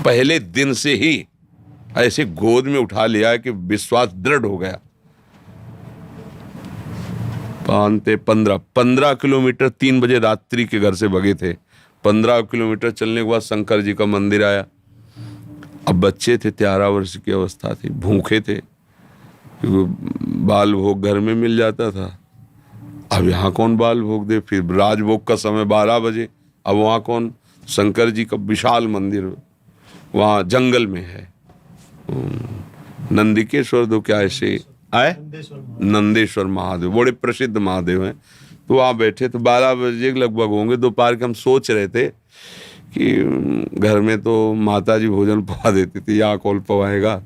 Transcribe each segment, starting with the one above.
पहले दिन से ही ऐसे गोद में उठा लिया कि विश्वास दृढ़ हो गया। 15 किलोमीटर 3 बजे रात्रि के घर से भगे थे। 15 किलोमीटर चलने के बाद शंकर जी का मंदिर आया। अब बच्चे थे, 13 वर्ष की अवस्था थी, भूखे थे, बाल भोग घर में मिल जाता था। अब यहाँ कौन बाल भोग दे? फिर राजभोग का समय 12 बजे, अब वहाँ कौन? शंकर जी का विशाल मंदिर वहाँ जंगल में है, नंदिकेश्वर दो क्या ऐसे आए, नंदेश्वर महादेव, बड़े प्रसिद्ध महादेव हैं। तो वहाँ बैठे तो 12 बजे लगभग होंगे दोपहर के। हम सोच रहे थे कि घर में तो माता जी भोजन पवा देती थी, यहाँ कौन पवाएगा।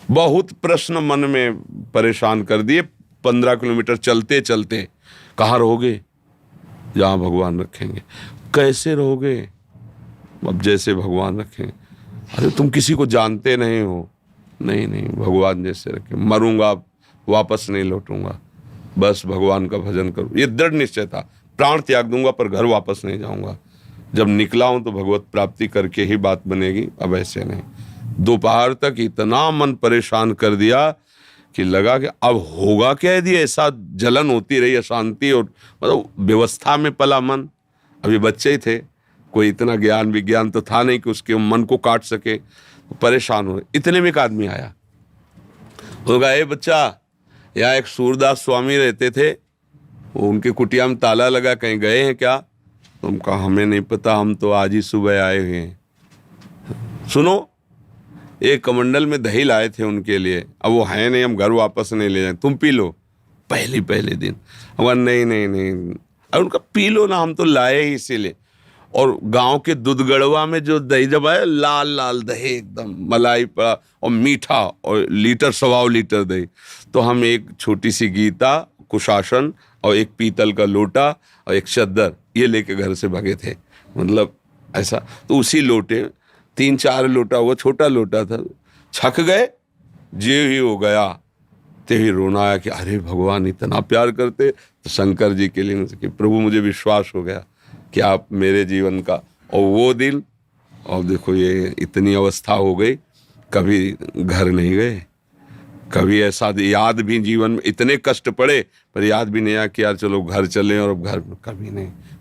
बहुत प्रश्न मन में परेशान कर दिए। 15 किलोमीटर चलते चलते कहाँ रहोगे? जहाँ भगवान रखेंगे। कैसे रहोगे? अब जैसे भगवान रखें। अरे तुम किसी को जानते नहीं हो। नहीं नहीं, भगवान जैसे रखे। मरूंगा वापस नहीं लौटूंगा, बस भगवान का भजन करूँ, ये दृढ़ निश्चय था। प्राण त्याग दूंगा पर घर वापस नहीं जाऊंगा। जब निकला हूं तो भगवत प्राप्ति करके ही बात बनेगी, अब ऐसे नहीं। दोपहर तक इतना मन परेशान कर दिया कि लगा कि अब होगा क्या यदि ऐसा जलन होती रही, अशांति, और मतलब व्यवस्था में पला मन। अभी बच्चे ही थे, कोई इतना ज्ञान विज्ञान तो था नहीं कि उसके मन को काट सके। तो परेशान हुए। इतने में एक आदमी आया, होगा ए बच्चा, यहाँ एक सूरदास स्वामी रहते थे, वो उनके कुटिया में ताला लगा, कहीं गए हैं क्या? तो हम कहा हमें नहीं पता, हम तो आज ही सुबह आए हुए हैं। सुनो, एक कमंडल में दही लाए थे उनके लिए, अब वो है नहीं, हम घर वापस नहीं ले जाए, तुम पी लो। पहले दिन हम नहीं नहीं नहीं, अब उनका पी लो ना, हम तो लाए ही इसीलिए। और गांव के दूधगढ़वा में जो दही जब आया, लाल लाल दही एकदम मलाई पड़ा और मीठा, और लीटर 1.25 लीटर दही। तो हम एक छोटी सी गीता, कुशासन और एक पीतल का लोटा और एक चद्दर ये लेके घर से भागे थे। मतलब ऐसा। तो उसी लोटे 3-4 लोटा हुआ, छोटा लोटा था, छक गए, जे ही हो गया। ते ही रोना आया कि अरे भगवान इतना प्यार करते। तो शंकर जी के लिए कि प्रभु मुझे विश्वास हो गया कि आप मेरे जीवन का, और वो दिन, और देखो ये इतनी अवस्था हो गई, कभी घर नहीं गए, कभी ऐसा याद भी जीवन में, इतने कष्ट पड़े पर याद भी नहीं आया कि यार चलो घर चलें, और अब घर कभी नहीं।